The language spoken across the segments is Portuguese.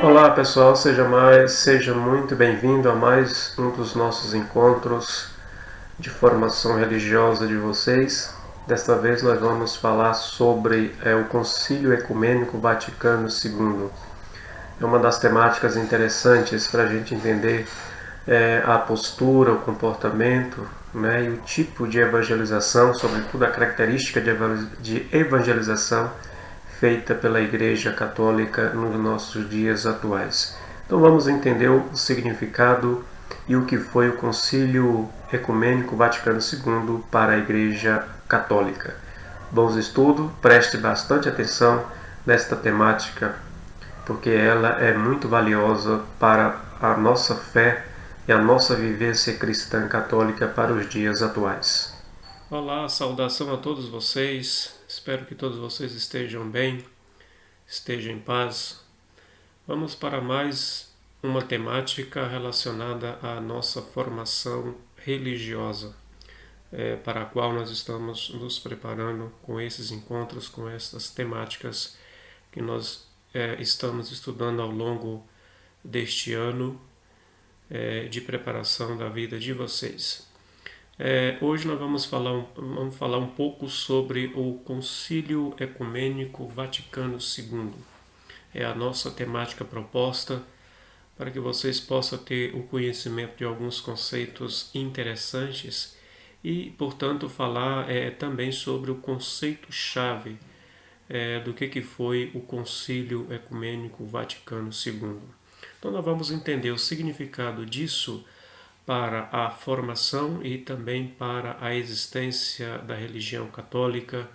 Olá pessoal, seja muito bem-vindo a mais um dos nossos encontros de formação religiosa de vocês. Desta vez nós vamos falar sobre o Concílio Ecumênico Vaticano II. É uma das temáticas interessantes para a gente entender a postura, o comportamento, né, e o tipo de evangelização, sobretudo a característica de evangelização feita pela Igreja Católica nos nossos dias atuais. Então vamos entender o significado e o que foi o Concílio Ecumênico Vaticano II para a Igreja Católica. Bons estudos, preste bastante atenção nesta temática, porque ela é muito valiosa para a nossa fé e a nossa vivência cristã católica para os dias atuais. Olá, saudação a todos vocês. Espero que todos vocês estejam bem, estejam em paz. Vamos para mais uma temática relacionada à nossa formação religiosa, para a qual nós estamos nos preparando com esses encontros, com essas temáticas que nós estamos estudando ao longo deste ano de preparação da vida de vocês. Hoje nós vamos falar um pouco sobre o Concílio Ecumênico Vaticano II. É a nossa temática proposta para que vocês possam ter o conhecimento de alguns conceitos interessantes e, portanto, falar também sobre o conceito-chave do que foi o Concílio Ecumênico Vaticano II. Então, nós vamos entender o significado disso para a formação e também para a existência da religião católica,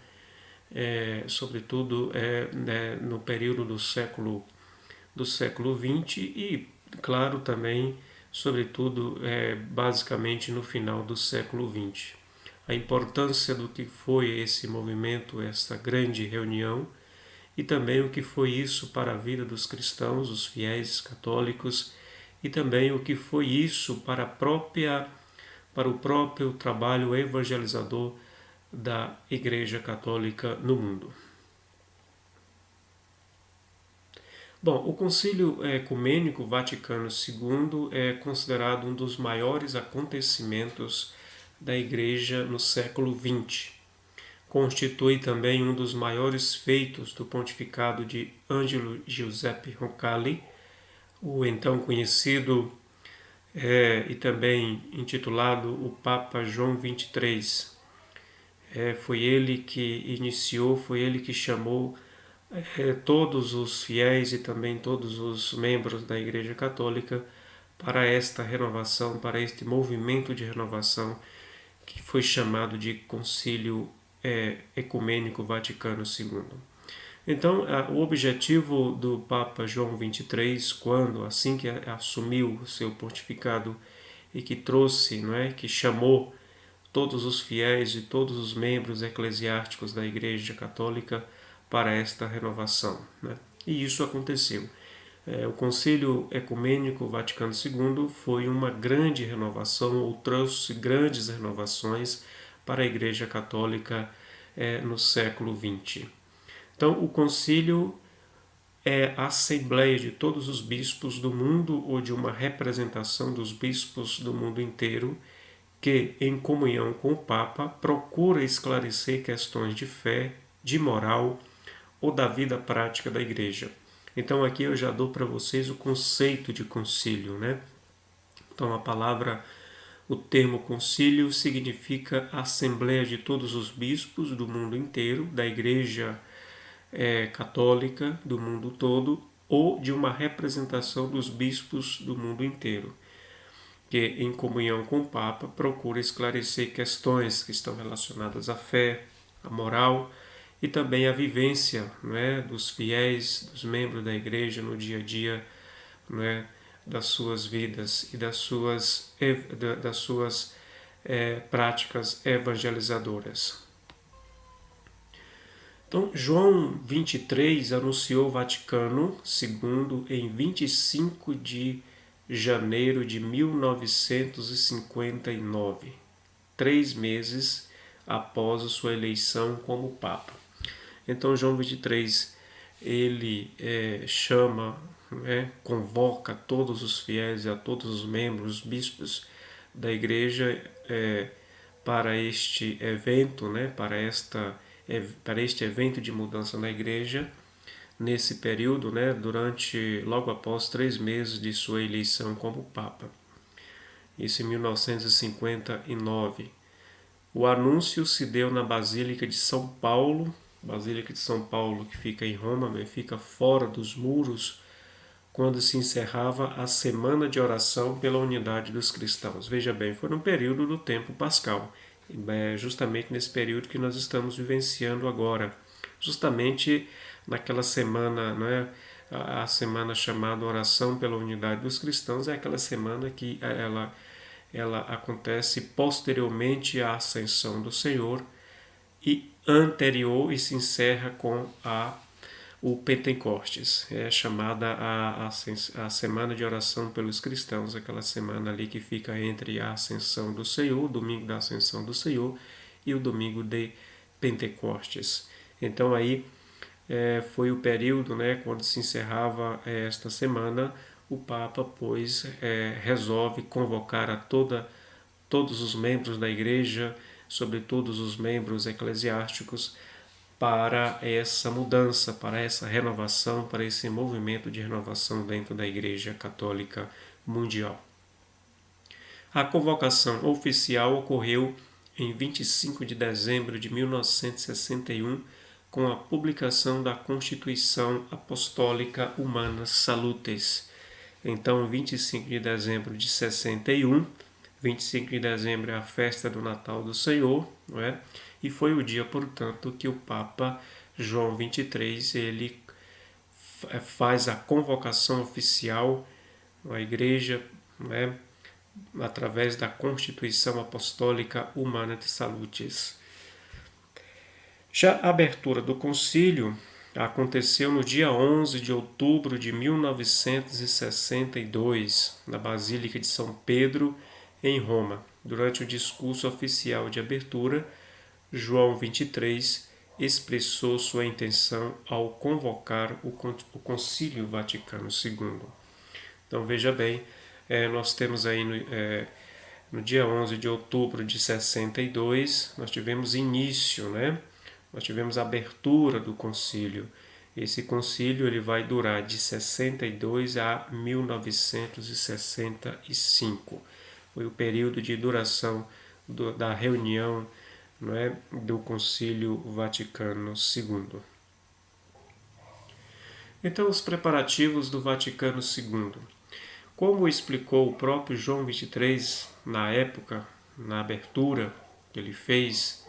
sobretudo no período do século XX e, claro, também, sobretudo, basicamente no final do século XX. A importância do que foi esse movimento, esta grande reunião, e também o que foi isso para a vida dos cristãos, os fiéis católicos, e também o que foi isso para o próprio trabalho evangelizador da Igreja Católica no mundo. Bom, o Concílio Ecumênico Vaticano II é considerado um dos maiores acontecimentos da Igreja no século XX. Constitui também um dos maiores feitos do pontificado de Angelo Giuseppe Roncalli, o então conhecido e também intitulado o Papa João XXIII. Foi ele que iniciou, foi ele que chamou todos os fiéis e também todos os membros da Igreja Católica para esta renovação, para este movimento de renovação que foi chamado de Concílio Ecumênico Vaticano II. Então, o objetivo do Papa João XXIII, assim que assumiu o seu pontificado e que trouxe, não é, que chamou todos os fiéis e todos os membros eclesiásticos da Igreja Católica para esta renovação, né? E isso aconteceu. O Concílio Ecumênico Vaticano II foi uma grande renovação, ou trouxe grandes renovações para a Igreja Católica no século XX. Então, o concílio é a assembleia de todos os bispos do mundo ou de uma representação dos bispos do mundo inteiro que, em comunhão com o Papa, procura esclarecer questões de fé, de moral ou da vida prática da Igreja. Então, aqui eu já dou para vocês o conceito de concílio, né? Então, o termo concílio significa assembleia de todos os bispos do mundo inteiro, da Igreja católica do mundo todo, ou de uma representação dos bispos do mundo inteiro, que, em comunhão com o Papa, procura esclarecer questões que estão relacionadas à fé, à moral e também à vivência, não é, dos fiéis, dos membros da Igreja no dia a dia, não é, das suas vidas e das suas práticas evangelizadoras. Então, João 23 anunciou o Vaticano II em 25 de janeiro de 1959, 3 meses após a sua eleição como Papa. Então, João 23 ele chama, convoca todos os fiéis e a todos os membros, os bispos da igreja para este evento, para este evento de mudança na igreja, nesse período, logo após 3 meses de sua eleição como Papa. Isso em 1959. O anúncio se deu na Basílica de São Paulo, que fica em Roma, mas fica fora dos muros, quando se encerrava a Semana de Oração pela Unidade dos Cristãos. Veja bem, foi no período do tempo pascal, justamente nesse período que nós estamos vivenciando agora, justamente naquela semana, a semana chamada Oração pela Unidade dos Cristãos, é aquela semana que ela acontece posteriormente à ascensão do Senhor e anterior e se encerra com o Pentecostes. É chamada a Semana de Oração pelos Cristãos, aquela semana ali que fica entre a ascensão do Senhor, o domingo da ascensão do Senhor, e o domingo de Pentecostes. Então aí foi o período, quando se encerrava esta semana, o Papa, pois, resolve convocar a todos os membros da Igreja, sobretudo os membros eclesiásticos, para essa mudança, para essa renovação, para esse movimento de renovação dentro da Igreja Católica Mundial. A convocação oficial ocorreu em 25 de dezembro de 1961, com a publicação da Constituição Apostólica Humana Salutis. Então, 25 de dezembro de 61, 25 de dezembro é a festa do Natal do Senhor, não é? E foi o dia, portanto, que o Papa João XXIII ele faz a convocação oficial à Igreja, através da Constituição Apostólica Humana Salutis. Já a abertura do concílio aconteceu no dia 11 de outubro de 1962, na Basílica de São Pedro, em Roma. Durante o discurso oficial de abertura, João XXIII expressou sua intenção ao convocar o Concílio Vaticano II. Então veja bem, nós temos aí no dia 11 de outubro de 62, nós tivemos início, nós tivemos a abertura do concílio. Esse concílio ele vai durar de 62 a 1965. Foi o período de duração da reunião do Concílio Vaticano II. Então, os preparativos do Vaticano II. Como explicou o próprio João XXIII na época, na abertura que ele fez,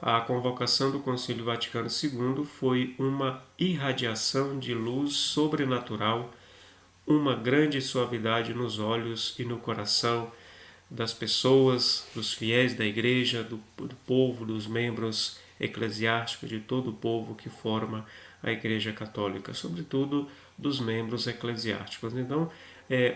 a convocação do Concílio Vaticano II foi uma irradiação de luz sobrenatural, uma grande suavidade nos olhos e no coração das pessoas, dos fiéis da Igreja, do povo, dos membros eclesiásticos, de todo o povo que forma a Igreja Católica, sobretudo dos membros eclesiásticos. Então,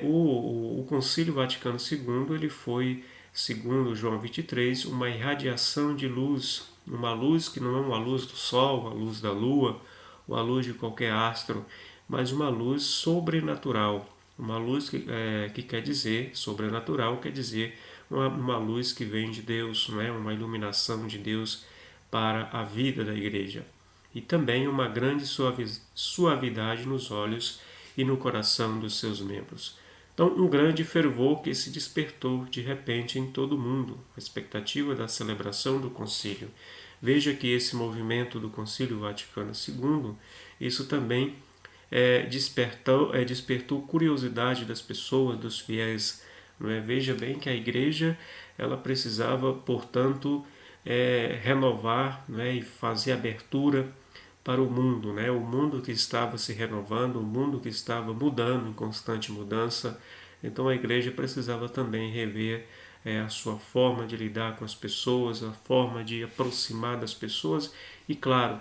o Concílio Vaticano II ele foi, segundo João XXIII, uma irradiação de luz, uma luz que não é uma luz do Sol, a luz da Lua, ou a luz de qualquer astro, mas uma luz sobrenatural. Uma luz que quer dizer, sobrenatural, quer dizer uma luz que vem de Deus, uma iluminação de Deus para a vida da Igreja. E também uma grande suavidade nos olhos e no coração dos seus membros. Então, um grande fervor que se despertou de repente em todo o mundo, a expectativa da celebração do concílio. Veja que esse movimento do Concílio Vaticano II, isso também despertou curiosidade das pessoas, dos fiéis. Veja bem que a Igreja ela precisava, portanto, renovar e fazer abertura para o mundo, o mundo que estava se renovando, o mundo que estava mudando, em constante mudança. Então a Igreja precisava também rever a sua forma de lidar com as pessoas, a forma de aproximar das pessoas e, claro,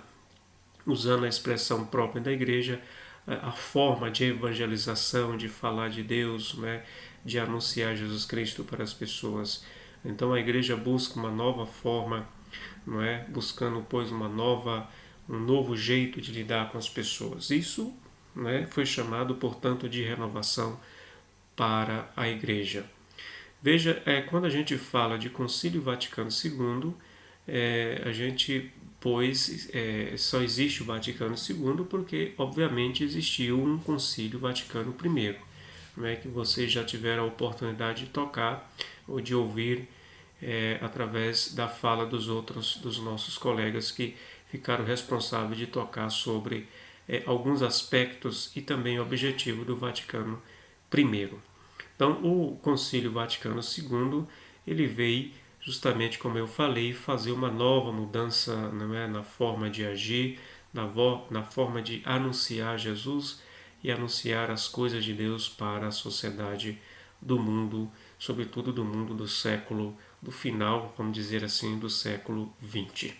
usando a expressão própria da Igreja, a forma de evangelização, de falar de Deus, de anunciar Jesus Cristo para as pessoas. Então a Igreja busca uma nova forma, buscando, pois, uma nova um novo jeito de lidar com as pessoas. Isso, né, foi chamado, portanto, de renovação para a Igreja. Veja, quando a gente fala de Concílio Vaticano II, a gente, pois, só existe o Vaticano II porque, obviamente, existiu um Concílio Vaticano I, né, que vocês já tiveram a oportunidade de tocar ou de ouvir através da fala dos nossos colegas que ficaram responsáveis de tocar sobre alguns aspectos e também o objetivo do Vaticano I. Então, o Concílio Vaticano II, ele veio justamente, como eu falei, fazer uma nova mudança, não é, na forma de agir, na forma de anunciar Jesus e anunciar as coisas de Deus para a sociedade do mundo, sobretudo do mundo do final, vamos dizer assim, do século XX.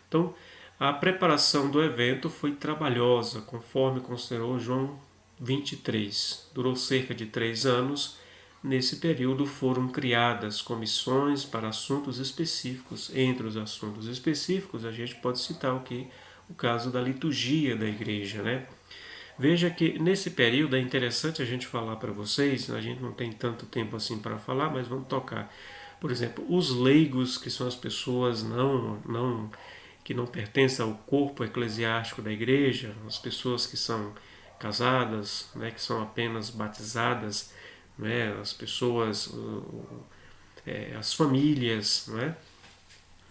Então, a preparação do evento foi trabalhosa, conforme considerou João 23. Durou cerca de 3 anos. Nesse período foram criadas comissões para assuntos específicos. Entre os assuntos específicos, a gente pode citar o caso da liturgia da igreja, né? Veja que nesse período é interessante a gente falar para vocês, a gente não tem tanto tempo assim para falar, mas vamos tocar. Por exemplo, os leigos, que são as pessoas que não pertencem ao corpo eclesiástico da igreja, as pessoas que são casadas, né, que são apenas batizadas, né, as pessoas, as famílias, né,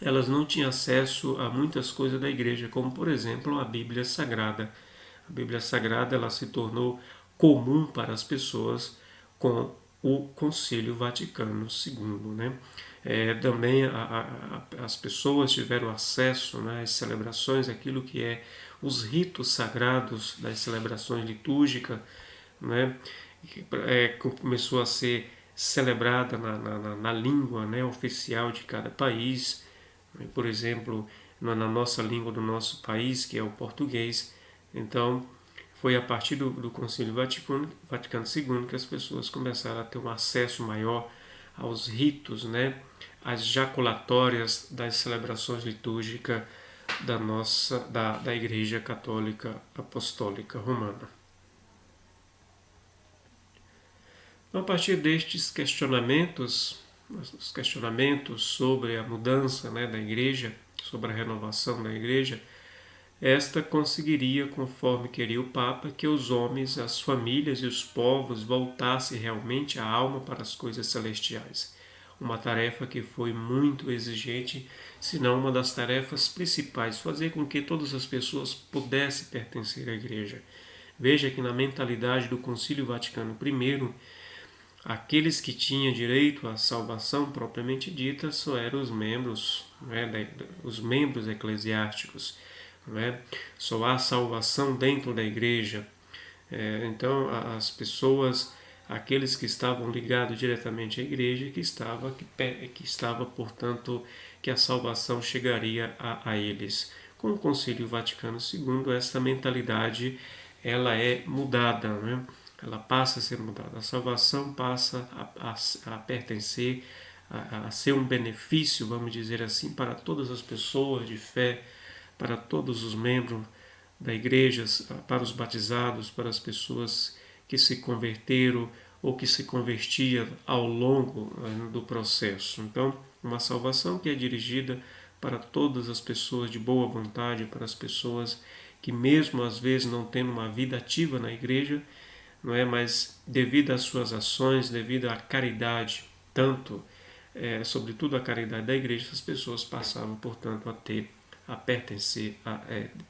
elas não tinham acesso a muitas coisas da igreja, como por exemplo a Bíblia Sagrada. A Bíblia Sagrada ela se tornou comum para as pessoas com o Concílio Vaticano II, né? Também as pessoas tiveram acesso, né, às celebrações, aquilo que é os ritos sagrados das celebrações litúrgicas, né, começou a ser celebrada na língua, né, oficial de cada país. Por exemplo, na nossa língua do nosso país, que é o português. Então, foi a partir do Concílio Vaticano II que as pessoas começaram a ter um acesso maior aos ritos, né, às jaculatórias das celebrações litúrgicas da Igreja Católica Apostólica Romana. Então, a partir destes questionamentos, os questionamentos sobre a mudança, né, da Igreja, sobre a renovação da Igreja, esta conseguiria, conforme queria o Papa, que os homens, as famílias e os povos voltassem realmente a alma para as coisas celestiais. Uma tarefa que foi muito exigente, se não uma das tarefas principais, fazer com que todas as pessoas pudessem pertencer à Igreja. Veja que na mentalidade do Concílio Vaticano I, aqueles que tinham direito à salvação propriamente dita só eram os membros, né, os membros eclesiásticos. Né? Só há salvação dentro da igreja. Então, as pessoas, aqueles que estavam ligados diretamente à igreja, que estava, portanto, que a salvação chegaria a eles. Com o Concílio Vaticano II, essa mentalidade ela é mudada, né? Ela passa a ser mudada. A salvação passa a pertencer, a ser um benefício, vamos dizer assim, para todas as pessoas de fé, para todos os membros da igreja, para os batizados, para as pessoas que se converteram ou que se convertiam ao longo do processo. Então, uma salvação que é dirigida para todas as pessoas de boa vontade, para as pessoas que mesmo às vezes não tendo uma vida ativa na igreja, não é, mas devido às suas ações, devido à caridade, tanto, sobretudo a caridade da igreja, as pessoas passavam, portanto, a pertencer,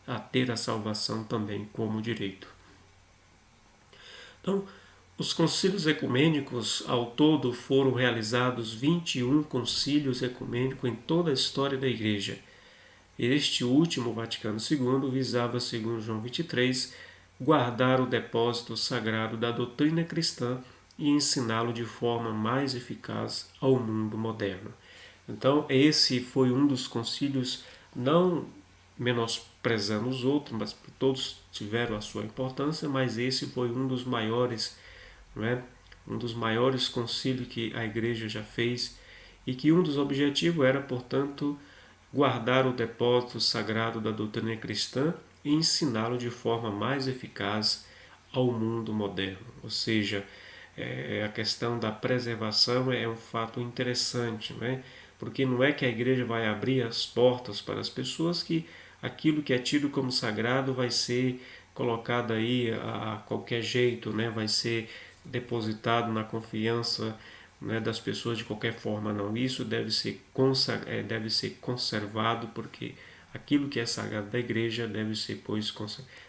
a ter a salvação também como direito. Então, os concílios ecumênicos, ao todo, foram realizados 21 concílios ecumênicos em toda a história da Igreja. Este último, Vaticano II, visava, segundo João 23, guardar o depósito sagrado da doutrina cristã e ensiná-lo de forma mais eficaz ao mundo moderno. Então, esse foi um dos concílios, não menosprezando os outros, mas todos tiveram a sua importância, mas esse foi um dos maiores, não é? Um dos maiores concílios que a igreja já fez e que um dos objetivos era, portanto, guardar o depósito sagrado da doutrina cristã e ensiná-lo de forma mais eficaz ao mundo moderno. Ou seja, a questão da preservação é um fato interessante, né? Porque não é que a igreja vai abrir as portas para as pessoas que aquilo que é tido como sagrado vai ser colocado aí a qualquer jeito, né? Vai ser depositado na confiança, né, das pessoas de qualquer forma, não. Isso deve ser conservado, porque aquilo que é sagrado da igreja deve ser, pois,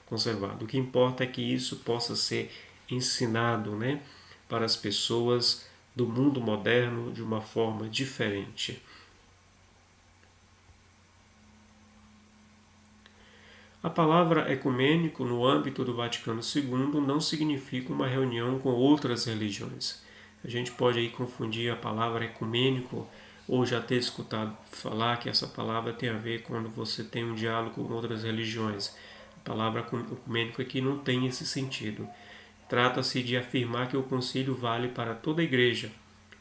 conservado. O que importa é que isso possa ser ensinado, né, para as pessoas do mundo moderno de uma forma diferente. A palavra ecumênico no âmbito do Vaticano II não significa uma reunião com outras religiões. A gente pode aí confundir a palavra ecumênico ou já ter escutado falar que essa palavra tem a ver quando você tem um diálogo com outras religiões. A palavra ecumênico aqui não tem esse sentido. Trata-se de afirmar que o concílio vale para toda a igreja.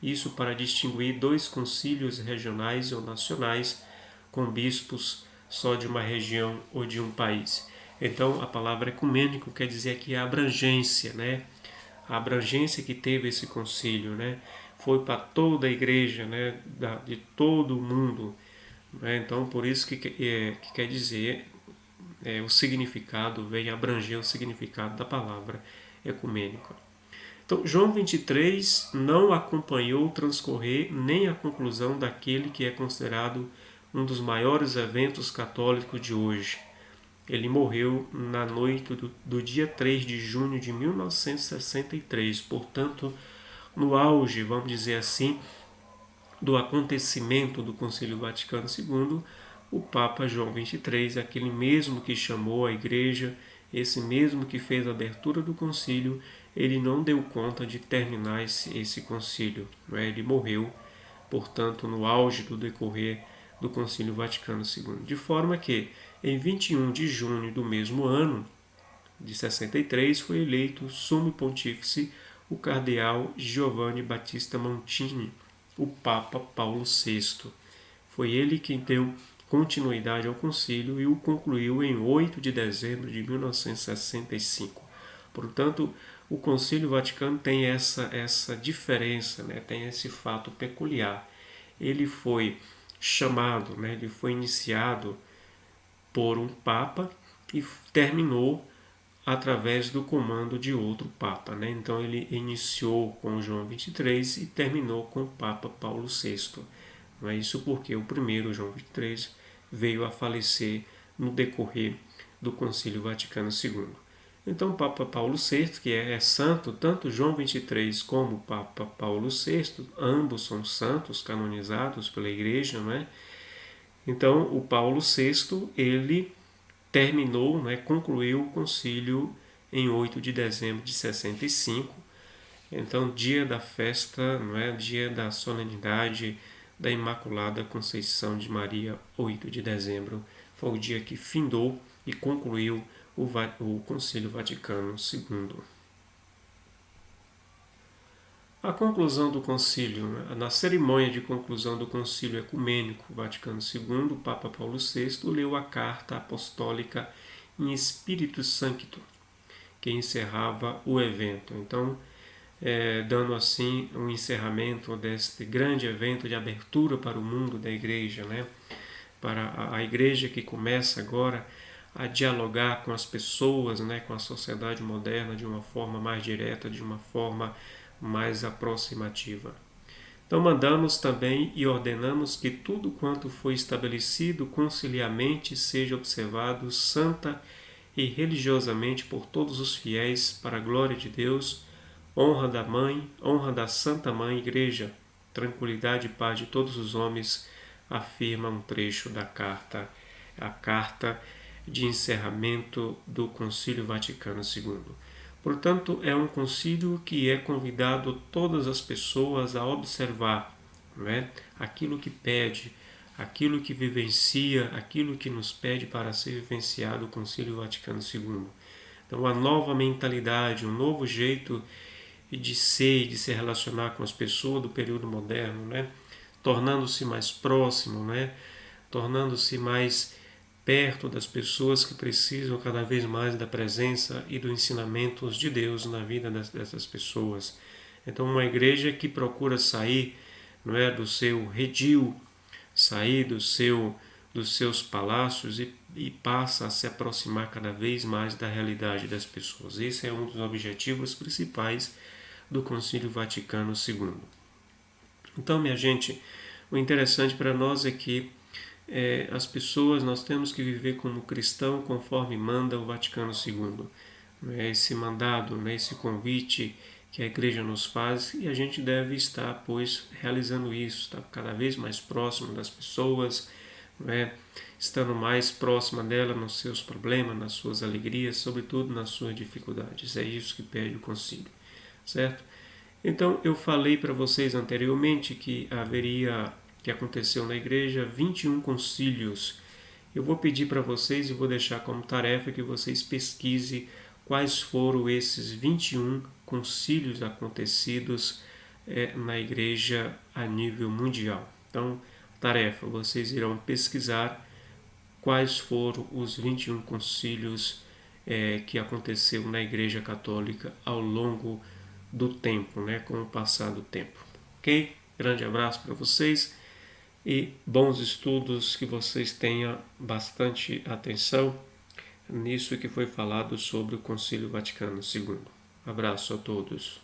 Isso para distinguir dois concílios regionais ou nacionais com bispos só de uma região ou de um país. Então, a palavra ecumênico quer dizer aqui a abrangência, né? A abrangência que teve esse concílio, né? Foi para toda a igreja, né? De todo o mundo. Né? Então, por isso que quer dizer o significado, vem abranger o significado da palavra ecumênico. Então, João 23 não acompanhou o transcorrer nem a conclusão daquele que é considerado um dos maiores eventos católicos de hoje. Ele morreu na noite do dia 3 de junho de 1963, portanto, no auge, vamos dizer assim, do acontecimento do Concílio Vaticano II, o Papa João XXIII, aquele mesmo que chamou a Igreja, esse mesmo que fez a abertura do concílio, ele não deu conta de terminar esse concílio. Ele morreu, portanto, no auge do decorrer do Concílio Vaticano II. De forma que, em 21 de junho do mesmo ano, de 63, foi eleito Sumo Pontífice o cardeal Giovanni Battista Montini, o Papa Paulo VI. Foi ele quem deu continuidade ao concílio e o concluiu em 8 de dezembro de 1965. Portanto, o Concílio Vaticano tem essa diferença, né? Tem esse fato peculiar. Ele foi chamado, né? Ele foi iniciado por um Papa e terminou através do comando de outro Papa. Né? Então ele iniciou com João XXIII e terminou com o Papa Paulo VI. Não é isso porque o primeiro, João XXIII, veio a falecer no decorrer do Concílio Vaticano II. Então o Papa Paulo VI, que é santo, tanto João XXIII como o Papa Paulo VI, ambos são santos canonizados pela Igreja, não é? Então o Paulo VI, ele terminou, né, concluiu o concílio em 8 de dezembro de 65. Então, dia da festa, não é, dia da solenidade da Imaculada Conceição de Maria, 8 de dezembro, foi o dia que findou e concluiu o Concílio Vaticano II. A conclusão do concílio, né? Na cerimônia de conclusão do concílio ecumênico Vaticano II, o Papa Paulo VI leu a carta apostólica in Spiritu Sancto, que encerrava o evento. Então, dando assim um encerramento deste grande evento de abertura para o mundo da igreja, né? Para a igreja que começa agora a dialogar com as pessoas, né? Com a sociedade moderna de uma forma mais direta, de uma forma mais aproximativa. Então mandamos também e ordenamos que tudo quanto foi estabelecido conciliamente seja observado santa e religiosamente por todos os fiéis para a glória de Deus, honra da Mãe, honra da Santa Mãe Igreja, tranquilidade e paz de todos os homens, afirma um trecho da carta, a carta de encerramento do Concílio Vaticano II. Portanto, é um concílio que é convidado todas as pessoas a observar, não é? Aquilo que pede, aquilo que vivencia, aquilo que nos pede para ser vivenciado o Concílio Vaticano II. Então, uma nova mentalidade, um novo jeito de ser e de se relacionar com as pessoas do período moderno, né? Tornando-se mais próximo, né? tornando-se mais perto das pessoas que precisam cada vez mais da presença e dos ensinamentos de Deus na vida dessas pessoas. Então, uma igreja que procura sair, não é, do seu redil, sair dos seus palácios e passa a se aproximar cada vez mais da realidade das pessoas. Esse é um dos objetivos principais do Concílio Vaticano II. Então, minha gente, o interessante para nós é que as pessoas, nós temos que viver como cristão conforme manda o Vaticano II. Esse mandado, esse convite que a igreja nos faz, e a gente deve estar, pois, realizando isso, estar cada vez mais próximo das pessoas, estando mais próxima dela nos seus problemas, nas suas alegrias, sobretudo nas suas dificuldades. É isso que pede o concílio, certo? Então, eu falei para vocês anteriormente que aconteceu na igreja 21 concílios. Eu vou pedir para vocês e vou deixar como tarefa que vocês pesquisem quais foram esses 21 concílios acontecidos na igreja a nível mundial. Então, tarefa, vocês irão pesquisar quais foram os 21 concílios que aconteceu na igreja católica ao longo do tempo, com o passar do tempo. Ok? Grande abraço para vocês e bons estudos, que vocês tenham bastante atenção nisso que foi falado sobre o Concílio Vaticano II. Abraço a todos.